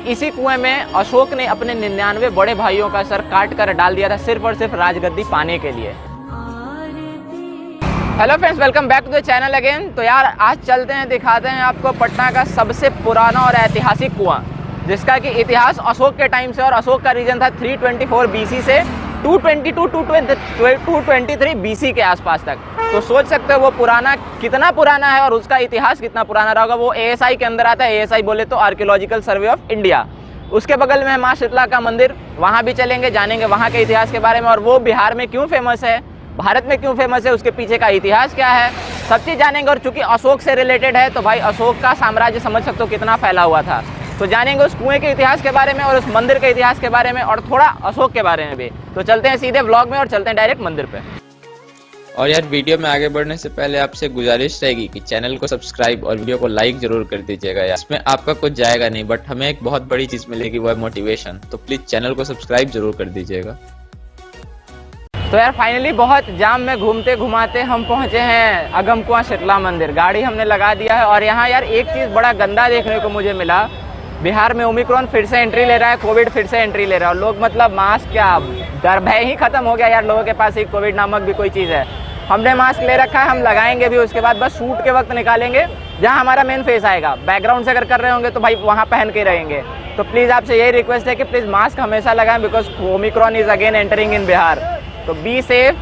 इसी कुएं में अशोक ने अपने 99 बड़े भाइयों का सर काट कर डाल दिया था सिर्फ और सिर्फ राजगद्दी पाने के लिए। Hello friends, welcome back to the channel again. तो यार आज चलते हैं, दिखाते हैं आपको पटना का सबसे पुराना और ऐतिहासिक कुआं, जिसका कि इतिहास अशोक के टाइम से, और अशोक का रीजन था 324 बीसी से 223 बीसी के आसपास तक। तो सोच सकते हो वो पुराना कितना पुराना है और उसका इतिहास कितना पुराना रहा होगा। वो एएसआई के अंदर आता है। एएसआई बोले तो आर्कियोलॉजिकल सर्वे ऑफ इंडिया। उसके बगल में है माँ शीतला का मंदिर, वहाँ भी चलेंगे, जानेंगे वहाँ के इतिहास के बारे में, और वो बिहार में क्यों फेमस है, भारत में क्यों फेमस है, उसके पीछे का इतिहास क्या है, सब चीज़ जानेंगे। और चूंकि अशोक से रिलेटेड है तो भाई अशोक का साम्राज्य समझ सकते हो कितना फैला हुआ था। तो जानेंगे उस कुएं के इतिहास के बारे में और उस मंदिर के इतिहास के बारे में और थोड़ा अशोक के बारे में भी। तो चलते हैं सीधे व्लॉग में और चलते हैं डायरेक्ट मंदिर पे। और यार वीडियो में आगे बढ़ने से पहले आपसे गुजारिश रहेगी कि चैनल को सब्सक्राइब और वीडियो को लाइक जरूर कर दीजिएगा। यार इसमें आपका कुछ जाएगा नहीं, बट हमें एक बहुत बड़ी चीज मिलेगी, वो है मोटिवेशन। तो प्लीज चैनल को सब्सक्राइब जरूर कर दीजिएगा। तो यार फाइनली बहुत जाम में घूमते घुमाते हम पहुंचे हैं अगमकुआं शीतला मंदिर। गाड़ी हमने लगा दिया है और यहाँ यार एक चीज़ बड़ा गंदा देखने को मुझे मिला। बिहार में ओमिक्रॉन फिर से एंट्री ले रहा है, कोविड फिर से एंट्री ले रहा है, और लोग मतलब मास्क क्या, डर भय ही खत्म हो गया यार लोगों के पास। एक कोविड नामक भी कोई चीज़ है। हमने मास्क ले रखा है, हम लगाएंगे भी, उसके बाद बस शूट के वक्त निकालेंगे जहाँ हमारा मेन फेस आएगा। बैकग्राउंड से अगर कर रहे होंगे तो भाई वहाँ पहन के रहेंगे। तो प्लीज़ आपसे यही रिक्वेस्ट है कि प्लीज़ मास्क हमेशा लगाएं, because omicron is again entering in Bihar. तो be safe,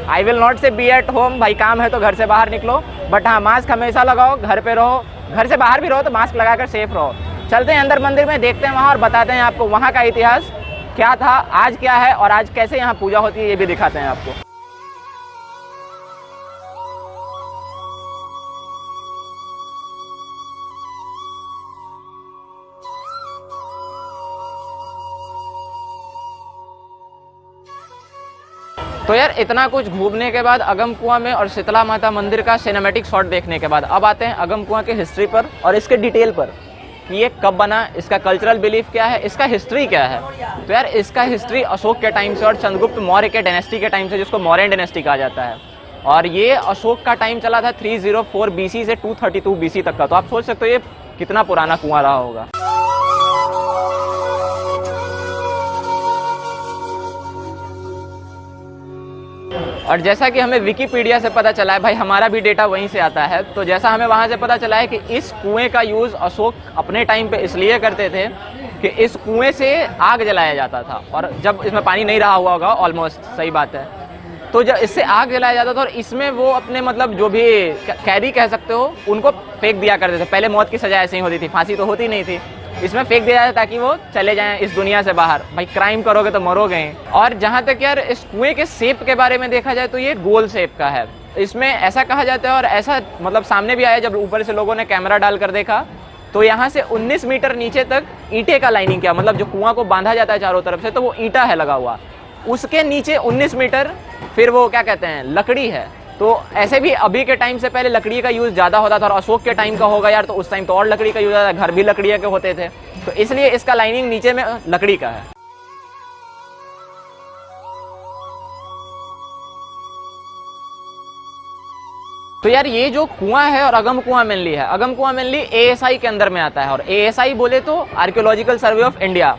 I will not say be at home, भाई काम है तो घर से बाहर निकलो, बट हाँ मास्क हमेशा लगाओ, घर पे रहो, घर से बाहर भी रहो तो मास्क लगाकर सेफ रहो। चलते हैं अंदर मंदिर में, देखते हैं वहाँ और बताते हैं आपको वहाँ का इतिहास क्या था, आज क्या है और आज कैसे यहाँ पूजा होती है, ये भी दिखाते हैं आपको। तो यार इतना कुछ घूमने के बाद अगमकुआं में और शीतला माता मंदिर का सिनेमैटिक शॉट देखने के बाद अब आते हैं अगमकुआं के हिस्ट्री पर और इसके डिटेल पर कि ये कब बना, इसका कल्चरल बिलीफ क्या है, इसका हिस्ट्री क्या है। तो यार इसका हिस्ट्री अशोक के टाइम से और चंद्रगुप्त मौर्य के डायनेस्टी के टाइम से, जिसको मौर्यन डायनेस्टी कहा जाता है, और ये अशोक का टाइम चला था 304 बीसी से 232 बीसी तक का। तो आप सोच सकते हो ये कितना पुराना कुआं रहा होगा। और जैसा कि हमें विकिपीडिया से पता चला है, भाई हमारा भी डेटा वहीं से आता है, तो जैसा हमें वहाँ से पता चला है कि इस कुएं का यूज़ अशोक अपने टाइम पे इसलिए करते थे कि इस कुएं से आग जलाया जाता था, और जब इसमें पानी नहीं रहा हुआ होगा, ऑलमोस्ट सही बात है, तो जब इससे आग जलाया जाता था और इसमें वो अपने मतलब जो भी कैदी कह सकते हो उनको फेंक दिया करते थे। पहले मौत की सजा ऐसे ही होती थी, फांसी तो होती नहीं थी, इसमें फेंक दिया जाए ताकि वो चले जाएं इस दुनिया से बाहर। भाई क्राइम करोगे तो मरोगे ही। और जहाँ तक यार इस कुएं के शेप के बारे में देखा जाए तो ये गोल शेप का है। इसमें ऐसा कहा जाता है और ऐसा मतलब सामने भी आया जब ऊपर से लोगों ने कैमरा डालकर देखा, तो यहाँ से 19 मीटर नीचे तक ईंटे का लाइनिंग किया, मतलब जो कुआं को बांधा जाता है चारों तरफ से, तो वो ईंटा है लगा हुआ। उसके नीचे 19 मीटर फिर वो क्या कहते हैं, लकड़ी है। तो ऐसे भी अभी के टाइम से पहले लकड़ी का यूज़ ज़्यादा होता था, और अशोक के टाइम का होगा यार तो उस टाइम तो और लकड़ी का यूज़ होता था, घर भी लकड़ी के होते थे, तो इसलिए इसका लाइनिंग नीचे में लकड़ी का है। तो यार ये जो कुआं है और अगमकुआं मेनली है, अगमकुआं मेनली एएसआई के अंदर में आता है, और एएसआई बोले तो आर्कियोलॉजिकल सर्वे ऑफ इंडिया।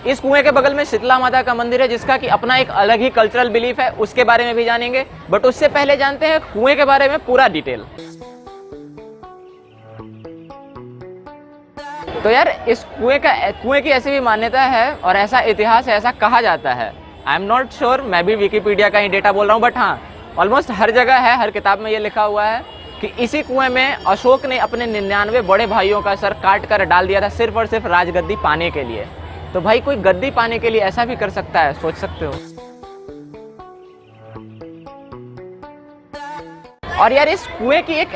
इस कुएं के बगल में शीतला माता का मंदिर है, जिसका कि अपना एक अलग ही कल्चरल बिलीफ है, उसके बारे में भी जानेंगे। बट उससे पहले जानते हैं कुएं के बारे में पूरा डिटेल। तो यार इस कुएं की ऐसी भी मान्यता है और ऐसा इतिहास है, ऐसा कहा जाता है। आई एम नॉट श्योर, मैं भी विकिपीडिया का ही डेटा बोल रहा हूँ, बट हाँ ऑलमोस्ट हर जगह है, हर किताब में ये लिखा हुआ है कि इसी कुएं में अशोक ने अपने 99 बड़े भाइयों का सर काट कर डाल दिया था सिर्फ और सिर्फ राजगद्दी पाने के लिए। तो भाई कोई गद्दी पाने के लिए ऐसा भी कर सकता है, सोच सकते हो। और यार इस कुएं की एक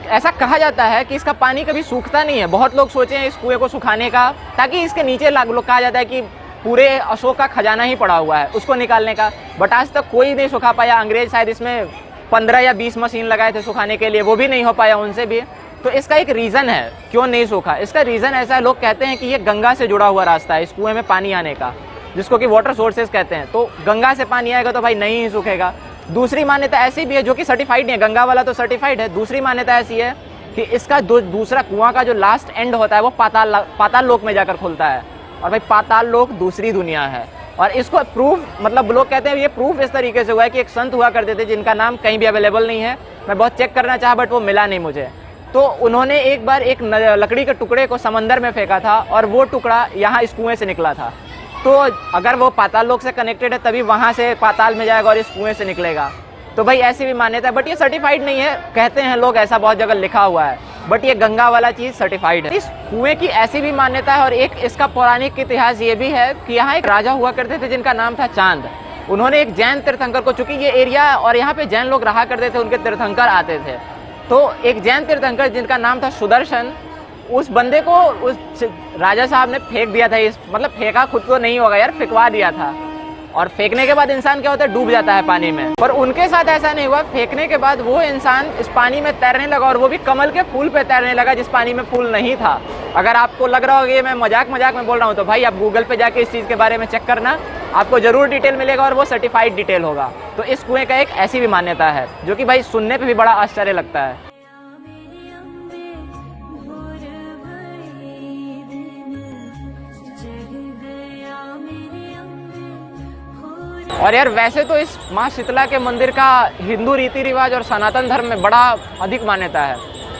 ऐसा कहा जाता है कि इसका पानी कभी सूखता नहीं है। बहुत लोग सोचे हैं इस कुएं को सुखाने का, ताकि इसके नीचे लोग कहा जाता है कि पूरे अशोक का खजाना ही पड़ा हुआ है उसको निकालने का, बट आज तक कोई नहीं सुखा पाया। अंग्रेज शायद इसमें 15 या 20 मशीन लगाए थे सुखाने के लिए, वो भी नहीं हो पाया उनसे भी। तो इसका एक रीज़न है क्यों नहीं सूखा। इसका रीज़न ऐसा है, लोग कहते हैं कि ये गंगा से जुड़ा हुआ रास्ता है इस कुएं में पानी आने का, जिसको कि वाटर सोर्सेज कहते हैं। तो गंगा से पानी आएगा तो भाई नहीं ही सूखेगा। दूसरी मान्यता ऐसी भी है जो कि सर्टिफाइड नहीं है, गंगा वाला तो सर्टिफाइड है। दूसरी मान्यता ऐसी है कि इसका दूसरा कुआं का जो लास्ट एंड होता है वो पाताल लोक में जाकर खुलता है। और भाई पाताल लोक दूसरी दुनिया है। और इसको प्रूफ, मतलब लोग कहते हैं ये प्रूफ इस तरीके से हुआ है कि एक संत हुआ करते थे जिनका नाम कहीं भी अवेलेबल नहीं है, मैं बहुत चेक करना चाहा बट वो मिला नहीं मुझे। तो उन्होंने एक बार एक लकड़ी के टुकड़े को समंदर में फेंका था और वो टुकड़ा यहाँ इस कुएं से निकला था। तो अगर वो पाताल लोक से कनेक्टेड है तभी वहाँ से पाताल में जाएगा और इस कुएं से निकलेगा। तो भाई ऐसी भी मान्यता है, बट ये सर्टिफाइड नहीं है, कहते हैं लोग, ऐसा बहुत जगह लिखा हुआ है, बट ये गंगा वाला चीज़ सर्टिफाइड है। इस कुएं की ऐसी भी मान्यता है और एक इसका पौराणिक इतिहास ये भी है कि यहाँ एक राजा हुआ करते थे जिनका नाम था चांद। उन्होंने एक जैन तीर्थंकर को, चूंकि ये एरिया और यहाँ पे जैन लोग रहा करते थे, उनके तीर्थंकर आते थे, तो एक जैन तीर्थंकर जिनका नाम था सुदर्शन, उस बंदे को उस राजा साहब ने फेंक दिया था। इस मतलब फेंका खुद तो नहीं होगा यार, फेंकवा दिया था। और फेंकने के बाद इंसान क्या होता है, डूब जाता है पानी में। पर उनके साथ ऐसा नहीं हुआ, फेंकने के बाद वो इंसान इस पानी में तैरने लगा और वो भी कमल के फूल पे तैरने लगा जिस पानी में फूल नहीं था। अगर आपको लग रहा होगा ये मैं मजाक में बोल रहा हूँ तो भाई आप गूगल पे जाके इस चीज़ के बारे में चेक करना, आपको जरूर डिटेल मिलेगा और वो सर्टिफाइड डिटेल होगा। तो इस कुएं का एक ऐसी भी मान्यता है जो कि भाई सुनने पर भी बड़ा आश्चर्य लगता है। और यार वैसे तो इस माँ शीतला के मंदिर का हिंदू रीति रिवाज और सनातन धर्म में बड़ा अधिक मान्यता है,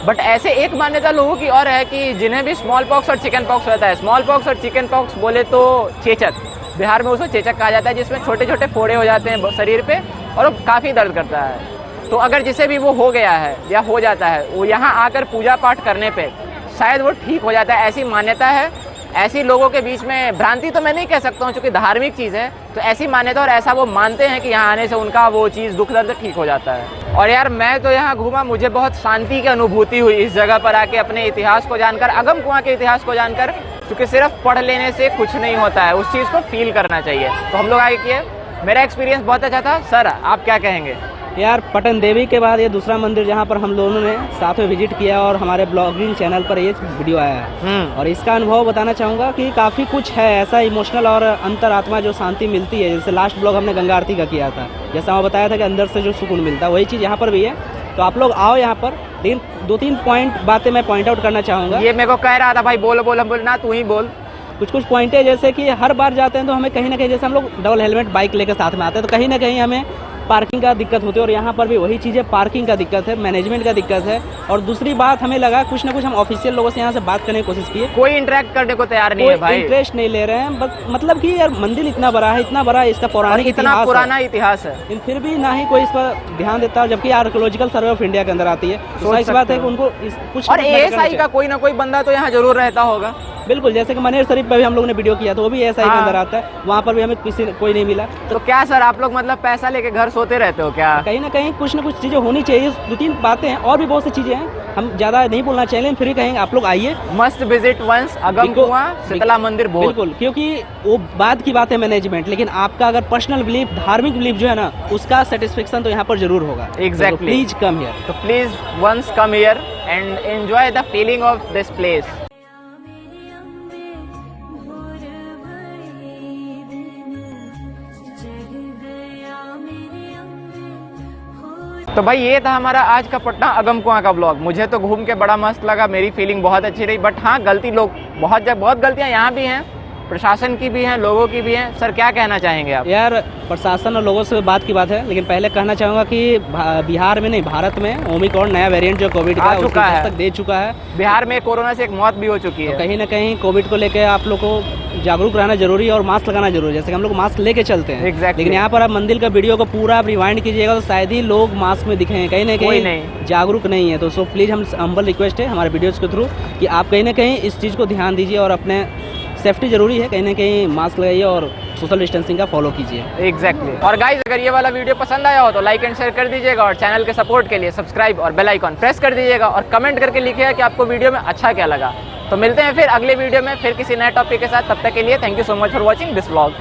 बट ऐसे एक मान्यता लोगों की और है कि जिन्हें भी स्मॉल पॉक्स और चिकन पॉक्स होता है। स्मॉल पॉक्स और चिकन पॉक्स बोले तो चेचक, बिहार में उसको चेचक कहा जाता है, जिसमें छोटे छोटे फोड़े हो जाते हैं शरीर पे और वो काफ़ी दर्द करता है। तो अगर जिसे भी वो हो गया है या हो जाता है, वो यहाँ आकर पूजा पाठ करने पर शायद वो ठीक हो जाता है, ऐसी मान्यता है। ऐसी लोगों के बीच में भ्रांति तो मैं नहीं कह सकता हूँ, क्योंकि धार्मिक चीज़ है, तो ऐसी मान्यता और ऐसा वो मानते हैं कि यहाँ आने से उनका वो चीज़ दुख दर्द ठीक हो जाता है। और यार मैं तो यहाँ घूमा, मुझे बहुत शांति की अनुभूति हुई इस जगह पर आके, अपने इतिहास को जानकर, अगम कुआं के इतिहास को जानकर, क्योंकि सिर्फ पढ़ लेने से कुछ नहीं होता है, उस चीज़ को फील करना चाहिए। तो हम लोग आगे किए, मेरा एक्सपीरियंस बहुत अच्छा था। सर आप क्या कहेंगे? यार पटन देवी के बाद ये दूसरा मंदिर जहाँ पर हम लोगों ने साथ में विजिट किया और हमारे ब्लॉगिंग चैनल पर ये वीडियो आया है, और इसका अनुभव बताना चाहूँगा कि काफ़ी कुछ है ऐसा इमोशनल और अंतरात्मा जो शांति मिलती है। जैसे लास्ट ब्लॉग हमने गंगा आरती का किया था, जैसा मैं बताया था कि अंदर से जो सुकून मिलता है, वही चीज़ यहाँ पर भी है। तो आप लोग आओ यहाँ पर। दो तीन बातें मैं पॉइंट आउट करना चाहूँगा। ये मेरे को कह रहा था भाई बोलो बोल, हम बोल ना तू ही बोल। कुछ पॉइंट है, जैसे कि हर बार जाते हैं तो हमें कहीं ना कहीं, जैसे हम लोग डबल हेलमेट बाइक लेकर साथ में आते हैं तो कहीं ना कहीं हमें पार्किंग का दिक्कत होती है, और यहाँ पर भी वही चीज़ है, पार्किंग का दिक्कत है, मैनेजमेंट का दिक्कत है। और दूसरी बात हमें लगा कुछ ना कुछ हम ऑफिशियल लोगों से यहाँ से बात करने की कोशिश किए, कोई इंटरेक्ट करने को तैयार नहीं है भाई, इंटरेस्ट नहीं ले रहे हैं। मतलब कि यार मंदिर इतना बड़ा है, इतना बड़ा इसका पौराणिक इतना पुराना इतिहास है, लेकिन फिर भी ना ही कोई इस पर ध्यान देता है, जबकि आर्कियोलॉजिकल सर्वे ऑफ इंडिया के अंदर आती है। तो इस बात है कि उनको कुछ, और एएसआई का कोई ना कोई बंदा तो यहाँ जरूर रहता होगा। बिल्कुल, जैसे कि मनेर शरीफ पे भी हम लोगों ने वीडियो किया तो वो भी एएसआई के अंदर आता है, वहाँ पर भी हमें कोई नहीं मिला। तो क्या सर आप लोग मतलब पैसा लेके घर सोते रहते हो क्या? कहीं ना कहीं कुछ ना कुछ चीज़ें होनी चाहिए। दो तीन बातें हैं, और भी बहुत सी चीज़ें हैं, हम ज़्यादा नहीं बोलना चाहिए, लेकिन फिर भी कहेंगे आप लोग आइए, मस्ट विजिट वंस अगम कुआं शीतला मंदिर। बिल्कुल, क्योंकि वो बात की बात है मैनेजमेंट, लेकिन आपका अगर पर्सनल बिलीफ, धार्मिक बिलीफ जो है ना, उसका सेटिस्फेक्शन तो यहाँ पर जरूर होगा। Exactly, please come here. तो please once come here and enjoy the feeling of this place. तो भाई ये था हमारा आज का पटना अगम कुआं का ब्लॉग। मुझे तो घूम के बड़ा मस्त लगा, मेरी फीलिंग बहुत अच्छी रही, बट हाँ गलती लोग बहुत गलतियाँ यहाँ भी हैं, प्रशासन की भी हैं, लोगों की भी हैं। सर क्या कहना चाहेंगे आप? यार प्रशासन और लोगों से बात की बात है, लेकिन पहले कहना चाहूँगा कि बिहार में नहीं, भारत में ओमिक्रॉन नया वेरिएंट जो कोविड का दस्तक दे चुका है। बिहार में कोरोना से एक मौत भी हो चुकी है। तो कहीं ना कहीं कोविड को लेकर आप लोग को जागरूक रहना जरूरी है और मास्क लगाना जरूरी है। जैसे कि हम लोग मास्क लेके चलते हैं, लेकिन यहाँ पर आप मंदिर का वीडियो को पूरा रिवाइंड कीजिएगा तो शायद ही लोग मास्क में दिखेंगे, कहीं ना कहीं जागरूक नहीं है। तो सो प्लीज़ हम हम्बल रिक्वेस्ट है हमारे वीडियोज़ के थ्रू कि आप कहीं ना कहीं इस चीज़ को ध्यान दीजिए और अपने सेफ्टी जरूरी है, कहीं ना कहीं मास्क लगाइए और सोशल डिस्टेंसिंग का फॉलो कीजिए। एग्जैक्टली। और गाइस अगर ये वाला वीडियो पसंद आया हो तो लाइक एंड शेयर कर दीजिएगा, और चैनल के सपोर्ट के लिए सब्सक्राइब और बेल आइकॉन प्रेस कर दीजिएगा, और कमेंट करके लिखिएगा कि आपको वीडियो में अच्छा क्या लगा। तो मिलते हैं फिर अगले वीडियो में फिर किसी नए टॉपिक के साथ, तब तक के लिए thank you so much for watching this vlog.